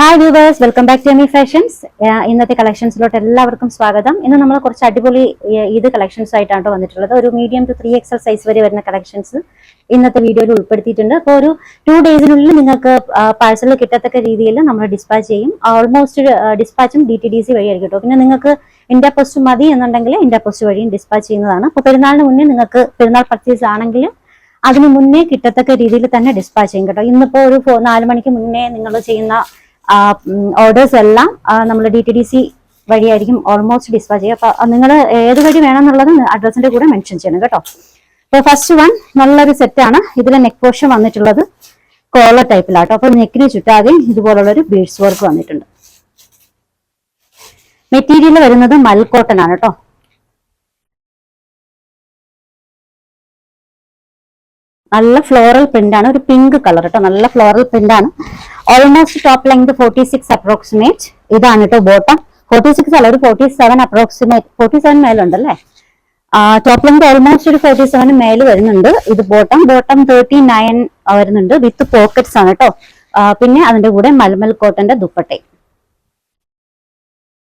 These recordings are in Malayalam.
Hi viewers, welcome back to Emi Fashions. ഇന്നത്തെ കളക്ഷൻസിലോട്ട് എല്ലാവർക്കും സ്വാഗതം. ഇന്ന് നമ്മൾ കുറച്ച് അടിപൊളി ഇത് കളക്ഷൻസ് ആയിട്ടാണ് വന്നിട്ടുള്ളത്. ഒരു മീഡിയം ടു 3XL സൈസ് വരെ വരുന്ന കളക്ഷൻസ് ഇന്നത്തെ വീഡിയോയിൽ ഉൾപ്പെടുത്തിയിട്ടുണ്ട്. അപ്പോൾ ഒരു 2 ഡേയ്സിനുള്ളിൽ നിങ്ങൾക്ക് പാഴ്സൽ കിട്ടത്തക്ക രീതിയിൽ നമ്മൾ ഡിസ്പാച്ച് ചെയ്യും. ഓൾമോസ്റ്റ് ഡിസ്പാച്ചും DTDC വഴിയായിരിക്കും കേട്ടോ. പിന്നെ നിങ്ങൾക്ക് ഇന്ത്യ പോസ്റ്റ് മതി എന്നുണ്ടെങ്കിൽ ഇന്ത്യ പോസ്റ്റ് വഴിയും ഡിസ്പാച്ച് ചെയ്യുന്നതാണ്. അപ്പോൾ പെരുന്നാളിന് മുന്നേ നിങ്ങൾക്ക് പെരുന്നാൾ പർച്ചേസ് ആണെങ്കിൽ അതിന് മുന്നേ കിട്ടത്തക്ക രീതിയിൽ തന്നെ ഡിസ്പാച്ച് ചെയ്യും കേട്ടോ. ഇന്നിപ്പോ ഒരു 4 മണിക്ക് മുന്നേ നിങ്ങൾ ചെയ്യുന്ന ഓർഡേഴ്സ് എല്ലാം നമ്മൾ DTDC വഴിയായിരിക്കും ഓൾമോസ്റ്റ് ഡിസ്പാച്ച് ചെയ്യുക. അപ്പൊ നിങ്ങൾ ഏത് വഴി വേണമെന്നുള്ളത് അഡ്രസ്സിന്റെ കൂടെ മെൻഷൻ ചെയ്യണം കേട്ടോ. അപ്പൊ ഫസ്റ്റ് വൺ നല്ലൊരു സെറ്റാണ്. ഇതിലെ നെക്ക് പോർഷൻ വന്നിട്ടുള്ളത് കോളർ ടൈപ്പിലാട്ടോ. അപ്പൊ നെക്കിന് ചുറ്റാതെയും ഇതുപോലുള്ളൊരു ബീഡ്സ് വർക്ക് വന്നിട്ടുണ്ട്. മെറ്റീരിയൽ വരുന്നത് മൽക്കോട്ടൺ ആണ് കേട്ടോ. നല്ല ഫ്ലോറൽ പ്രിന്റ് ആണ്, ഒരു പിങ്ക് കളർ കേട്ടോ. നല്ല ഫ്ലോറൽ പ്രിന്റ് ആണ്. Almost top length 46 approximate. ഇതാണ് കേട്ടോ ബോട്ടം. 46 അല്ല, ഒരു 47 അപ്രോക്സിമേറ്റ്. 47 മേലുണ്ടല്ലേ. ടോപ്പ് ലെങ്ത് ഓൾമോസ്റ്റ് ഒരു 47 മേല് വരുന്നുണ്ട്. ഇത് ബോട്ടം 39 വരുന്നുണ്ട്. വിത്ത് പോക്കറ്റ്സ് ആണ് കേട്ടോ. പിന്നെ അതിന്റെ കൂടെ മൽമൽ കോട്ടന്റെ ദുപ്പട്ടയും.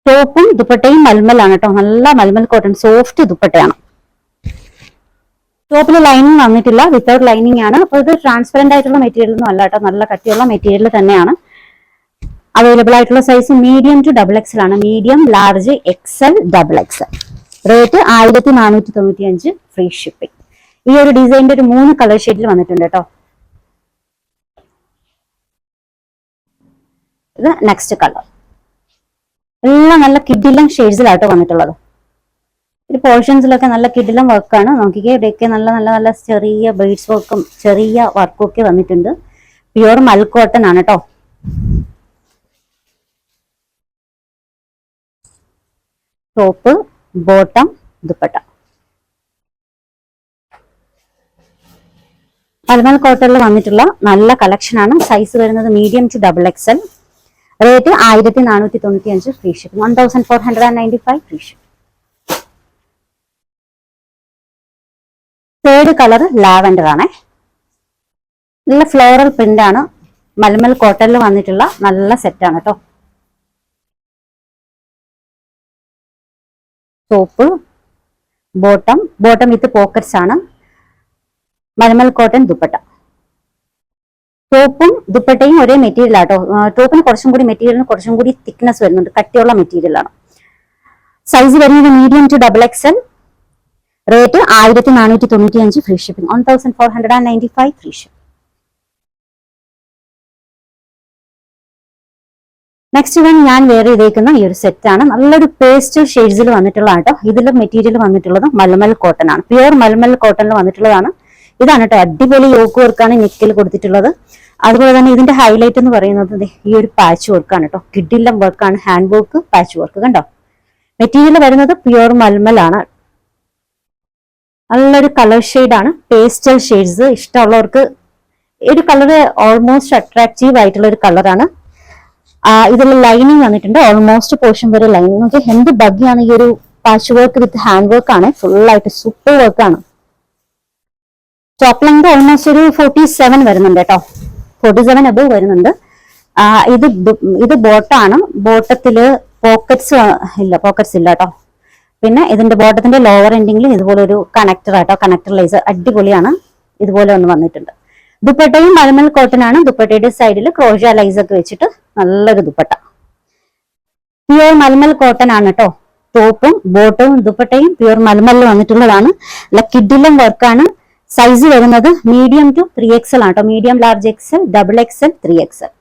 ടോപ്പും ദുപ്പട്ടയും മൽമലാണ് കേട്ടോ. നല്ല മൽമൽ കോട്ടൺ സോഫ്റ്റ് ദുപ്പട്ടയാണ്. ടോപ്പിൽ ലൈനിങ് വന്നിട്ടില്ല, വിത്തൗട്ട് ലൈനിങ് ആണ്. അപ്പൊ ഇത് ട്രാൻസ്പെറന്റ് ആയിട്ടുള്ള മെറ്റീരിയൽ ഒന്നും അല്ല കേട്ടോ. നല്ല കട്ടിയുള്ള മെറ്റീരിയൽ തന്നെയാണ്. അവൈലബിൾ ആയിട്ടുള്ള സൈസ് മീഡിയം ടു XXL ആണ്. Medium, large, XL, XXL. Rate 1495, free shipping. ഈ ഒരു ഡിസൈനിന്റെ ഒരു 3 കളർ ഷെയ്ഡിൽ വന്നിട്ടുണ്ട് കേട്ടോ. ഇത് നെക്സ്റ്റ് കളർ. എല്ലാം നല്ല കിഡിലും ഷെയ്ഡ്സിലാട്ടോ വന്നിട്ടുള്ളത്. ഒരു പോർഷൻസിലൊക്കെ നല്ല കിഡിലും വർക്കാണ്. നോക്കിക്കേ, ഇവിടെയൊക്കെ നല്ല നല്ല നല്ല ചെറിയ ബീഡ്സ് വർക്കും ചെറിയ വർക്കും ഒക്കെ വന്നിട്ടുണ്ട്. പ്യുവർ മൽക്കോട്ടൺ ആണ് കേട്ടോ. Top, bottom, dupatta. മൽമൽ കോട്ടണിൽ വന്നിട്ടുള്ള നല്ല കളക്ഷൻ ആണ്. സൈസ് വരുന്നത് medium to XXL. Rate 1495, free shipping. 1495, free shipping. Third colour lavender ആണ്. നല്ല ഫ്ലോറൽ പ്രിന്റ് ആണ്. മൽമൽ കോട്ടണിൽ വന്നിട്ടുള്ള നല്ല സെറ്റാണ് കേട്ടോ. ടോപ്പ്, ബോട്ടം വിത്ത് പോക്കറ്റ്സ് ആണ്. മൽമൽ കോട്ടൺ ദുപ്പട്ട. ടോപ്പും ദുപ്പട്ടയും ഒരേ മെറ്റീരിയൽ ആട്ടോ. ടോപ്പിന് മെറ്റീരിയലിന് കുറച്ചും കൂടി തിക്നെസ് വരുന്നുണ്ട്. കട്ടിയുള്ള മെറ്റീരിയൽ ആണ്. സൈസ് വരുന്നത് medium to XXL. Rate 1495, free shipping. 1495, free shipping. Next one ഞാൻ വേറെ ചെയ്തേക്കുന്ന ഈ ഒരു സെറ്റാണ്. നല്ലൊരു പേസ്റ്റൽ ഷെയ്ഡ്സിൽ വന്നിട്ടുള്ള കേട്ടോ. ഇതിൽ മെറ്റീരിയൽ വന്നിട്ടുള്ളത് മൽമൽ കോട്ടൺ ആണ്. പ്യുവർ മൽമൽ കോട്ടണിൽ വന്നിട്ടുള്ളതാണ്. ഇതാണ് കേട്ടോ. അടിപൊളി യോക്ക് വർക്കാണ് നെക്കിൽ കൊടുത്തിട്ടുള്ളത്. അതുപോലെ തന്നെ ഇതിന്റെ ഹൈലൈറ്റ് എന്ന് പറയുന്നത് ഈ ഒരു പാച്ച് വർക്കാണ് കേട്ടോ. കിഡിലം വർക്കാണ്. ഹാൻഡ് വർക്ക്, പാച്ച് വർക്ക് കണ്ടോ. മെറ്റീരിയൽ വരുന്നത് പ്യുവർ മൽമൽ ആണ്. നല്ലൊരു കളർ ഷെയ്ഡാണ്. പേസ്റ്റൽ ഷെയ്ഡ്സ് ഇഷ്ടമുള്ളവർക്ക് ഒരു കളർ ഓൾമോസ്റ്റ് അട്രാക്റ്റീവ് ആയിട്ടുള്ള ഒരു കളറാണ്. ഇതിൽ ലൈനിങ് വന്നിട്ടുണ്ട്. ഓൾമോസ്റ്റ് പോർഷൻ വരെ ലൈനിങ്. നോക്കി എന്ത് ഭംഗിയാണ്. ഈ ഒരു patch work with hand work ആണ്. ഫുള്ളായിട്ട് സൂപ്പർ വർക്കാണ്. ടോപ്പ് ലെങ്ത് ഓൾമോസ്റ്റ് ഒരു 47 വരുന്നുണ്ട് കേട്ടോ. 47 അബവ് വരുന്നുണ്ട്. ഇത് ബോട്ടാണ്. ബോട്ടത്തില് പോക്കറ്റ്സ് ഇല്ല കേട്ടോ. പിന്നെ ഇതിന്റെ ബോട്ടത്തിന്റെ ലോവർ എൻഡിങ്ങിൽ ഇതുപോലെ ഒരു കണക്ടർ ആട്ടോ. കണക്ടർ ലൈസ് അടിപൊളിയാണ്. ഇതുപോലെ ഒന്ന് വന്നിട്ടുണ്ട്. ദുപ്പട്ടയും മൽമൽ കോട്ടൺ ആണ്. ദുപ്പട്ടയുടെ സൈഡിൽ ക്രോഷ ലൈസ് ഒക്കെ വെച്ചിട്ട് നല്ലൊരു ദുപ്പട്ട. പ്യുവർ മൽമൽ കോട്ടൺ ആണ് കേട്ടോ. ടോപ്പും ബോട്ടവും ദുപ്പട്ടയും പ്യുവർ മൽമലിൽ വന്നിട്ടുള്ളതാണ്. കിഡിലും വർക്കാണ്. സൈസ് വരുന്നത് മീഡിയം ടു 3XL ആണ് കേട്ടോ. Medium, large, XL, XXL, 3XL.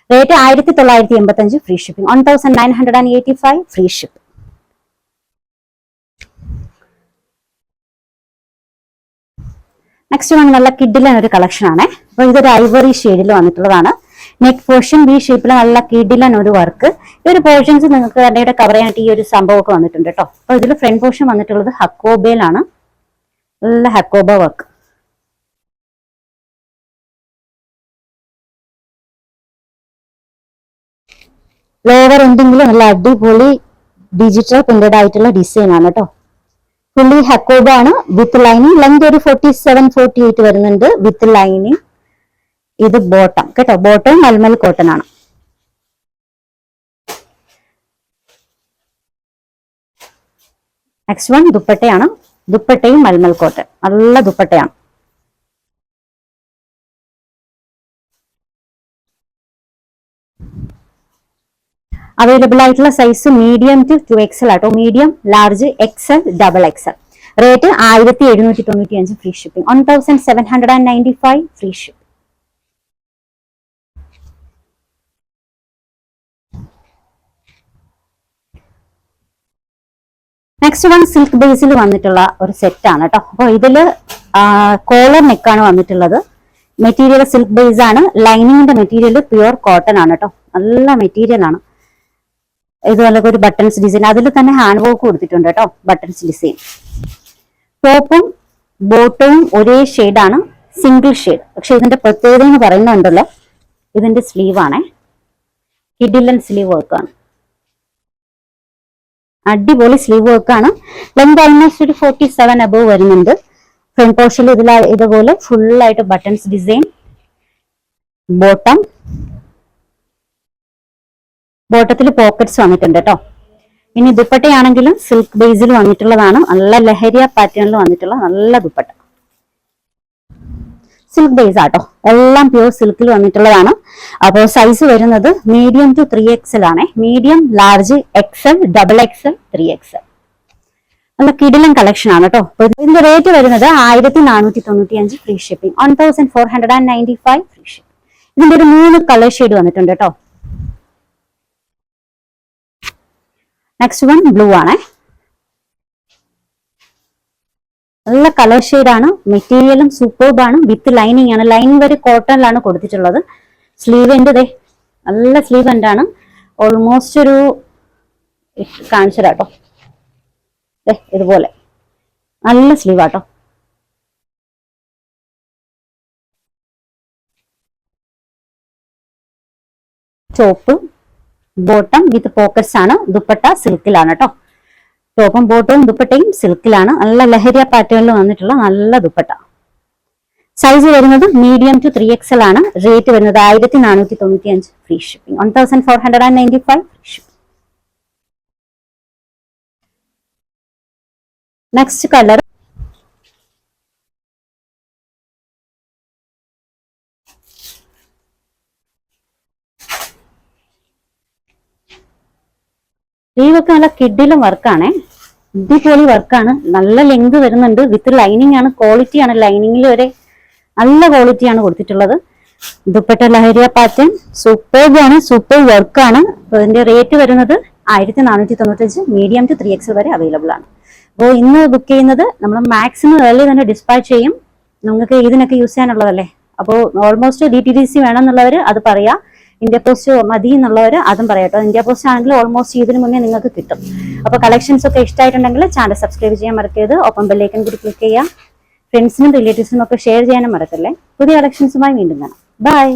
Rate 1985, free shipping. 1985, free shipping. Next one നല്ല കിഡിലെ ഒരു കളക്ഷൻ ആണ്. അപ്പൊ ഇതൊരു ഐവറി ഷെയ്ഡിൽ വന്നിട്ടുള്ളതാണ്. നെക്ക് പോർഷൻ ബി ഷേപ്പിൽ നല്ല കിഡിലൻ ഒരു വർക്ക്. ഈ ഒരു പോർഷൻസ് നിങ്ങൾക്ക് അതിന്റെ കവർ ചെയ്യാനായിട്ട് ഈ ഒരു സംഭവമൊക്കെ വന്നിട്ടുണ്ട് കേട്ടോ. അപ്പൊ ഇതിൽ ഫ്രണ്ട് പോർഷൻ വന്നിട്ടുള്ളത് ഹക്കോബയിലാണ്. നല്ല ഹക്കോബ വർക്ക്. ലോവർ എൻഡിങ്ങിൽ നല്ല അടിപൊളി ഡിജിറ്റൽ പ്രിന്റഡ് ആയിട്ടുള്ള ഡിസൈൻ ആണ് കേട്ടോ. ഫുള്ളി ഹക്കോബ ആണ്. With lining. ലെങ്ത് ഒരു 47, 48 വരുന്നുണ്ട്. With lining. ഇത് ബോട്ടം കേട്ടോ. ബോട്ടം മൽമൽ കോട്ടൺ ആണ്. നെക്സ്റ്റ് വൺ ദുപ്പട്ടയാണ്. ദുപ്പട്ടയും മൽമൽ കോട്ടൺ, നല്ല ദുപ്പട്ടയാണ്. അവൈലബിൾ ആയിട്ടുള്ള സൈസ് മീഡിയം ടു 2XL ആട്ടോ. Medium, large, XL, XXL. Rate 1795 free shipping. 1795 free shipping. Next one silk ബേസിൽ വന്നിട്ടുള്ള ഒരു സെറ്റ് ആണ് കേട്ടോ. അപ്പൊ ഇതില് കോളർ നെക്കാണ് വന്നിട്ടുള്ളത്. മെറ്റീരിയൽ സിൽക്ക് ബേസ് ആണ്. ലൈനിങ്ങിന്റെ മെറ്റീരിയൽ പ്യുവർ കോട്ടൺ ആണ് കേട്ടോ. നല്ല മെറ്റീരിയൽ ആണ്. ഇതുപോലെ ഒരു ബട്ടൺസ് ഡിസൈൻ, അതിൽ തന്നെ ഹാൻഡ് വർക്ക് കൊടുത്തിട്ടുണ്ട് കേട്ടോ. Buttons design. ടോപ്പും ബോട്ടവും ഒരേ ഷെയ്ഡാണ്, സിംഗിൾ ഷെയ്ഡ്. പക്ഷെ ഇതിന്റെ പ്രത്യേകത എന്ന് പറയുന്നുണ്ടല്ലോ, ഇതിന്റെ സ്ലീവ് ആണേ, കിഡിലൻ സ്ലീവ് വർക്കാണ്. അടിപൊളി സ്ലീവ് വർക്കാണ്. ലെങ്ത് ഓൾമോസ്റ്റ് ഒരു 47 അബവ് വരുന്നുണ്ട്. ഫ്രണ്ട് പോർഷനിൽ ഇതുപോലെ ഫുള്ളായിട്ട് ബട്ടൺസ് ഡിസൈൻ. ബോട്ടത്തിൽ പോക്കറ്റ്സ് വന്നിട്ടുണ്ട് കേട്ടോ. ഇനി ദുപ്പട്ടയാണെങ്കിലും സിൽക്ക് ബേസിൽ വന്നിട്ടുള്ളതാണ്. നല്ല ലഹരിയ പാറ്റേണിൽ വന്നിട്ടുള്ള നല്ല ദുപ്പട്ട. സിൽക്ക് ബേസ് ആട്ടോ, എല്ലാം പ്യൂർ സിൽക്കിൽ വന്നിട്ടുള്ളതാണ്. അപ്പോൾ സൈസ് വരുന്നത് മീഡിയം ടു 3XL ആണ്. Medium, large, XL, XXL, 3XL. നല്ല കിടിലൻ കളക്ഷൻ ആണ് കേട്ടോ. ഇതിന്റെ റേറ്റ് വരുന്നത് 1495 ഫ്രീ ഷിപ്പിംഗ്. 1495 free shipping. ഇതിന്റെ ഒരു 3 കളർ ഷെയ്ഡ് വന്നിട്ടുണ്ട് കേട്ടോ. നെക്സ്റ്റ് വൺ ബ്ലൂ ആണേ. നല്ല കളർ ഷെയ്ഡാണ്. മെറ്റീരിയലും സൂപ്പർബാണ്. വിത്ത് ലൈനിങ് ആണ്. ലൈനിങ് വരെ കോട്ടണിലാണ് കൊടുത്തിട്ടുള്ളത്. സ്ലീവ് എൻ്റെ നല്ല സ്ലീവ് എൻഡാണ്. ഓൾമോസ്റ്റ് ഒരു കാണിച്ചതാട്ടോ, ഇതുപോലെ നല്ല സ്ലീവ് ആട്ടോ. ചോപ്പ് ബോട്ടം വിത്ത് പോക്കറ്റ്സ് ആണ്. ദുപ്പട്ട സിൽക്കിലാണ് കേട്ടോ. ടോപ്പും ബോട്ടവും ദുപ്പട്ടയും സിൽക്കിലാണ്. നല്ല ലഹരിയ പാറ്റേണിൽ വന്നിട്ടുള്ള നല്ല ദുപ്പട്ട. സൈസ് വരുന്നത് മീഡിയം ടു 3XL ആണ്. റേറ്റ് വരുന്നത് 1495 free shipping. 1495 free shipping. Next colour സ്ലീവൊക്കെ നല്ല കിഡിലും വർക്കാണ്. അടിപൊളി വർക്കാണ്. നല്ല ലെങ്ത് വരുന്നുണ്ട്. വിത്ത് ലൈനിങ് ആണ്. ക്വാളിറ്റി ആണ്. ലൈനിങ്ങിൽ വരെ നല്ല ക്വാളിറ്റിയാണ് കൊടുത്തിട്ടുള്ളത്. ദുപ്പട്ട ലഹരിയ പാറ്റേൺ സൂപ്പർബാണ്. സൂപ്പർ വർക്കാണ്. ഇതിന്റെ റേറ്റ് വരുന്നത് 1495. മീഡിയം ടു 3XL വരെ അവൈലബിൾ ആണ്. അപ്പോൾ ഇന്ന് ബുക്ക് ചെയ്യുന്നത് നമ്മൾ മാക്സിമം ഏർലി തന്നെ ഡിസ്പാച്ച് ചെയ്യും. നിങ്ങൾക്ക് ഇതിനൊക്കെ യൂസ് ചെയ്യാനുള്ളതല്ലേ. അപ്പോൾ ഓൾമോസ്റ്റ് DTDC വേണമെന്നുള്ളവർ അത് പറയാം. ഇന്ത്യ പോസ്റ്റ് മതി എന്നുള്ളവർ അതും പറയാട്ടോ. ഇന്ത്യ പോസ്റ്റ് ആണെങ്കിൽ ഓൾമോസ്റ്റ് ഇതിന് മുന്നേ നിങ്ങൾക്ക് കിട്ടും. അപ്പോൾ കളക്ഷൻസ് ഒക്കെ ഇഷ്ടമായിട്ടുണ്ടെങ്കിൽ ചാനൽ സബ്സ്ക്രൈബ് ചെയ്യാൻ മറക്കരുത്. ഒപ്പം ബെല്ലൈക്കൺ കൂടി ക്ലിക്ക് ചെയ്യുക. ഫ്രണ്ട്സിനും റിലേറ്റീവ്സിനും ഒക്കെ ഷെയർ ചെയ്യാനും മറക്കല്ലേ. പുതിയ കളക്ഷൻസുമായി വീണ്ടും കാണാം. ബൈ.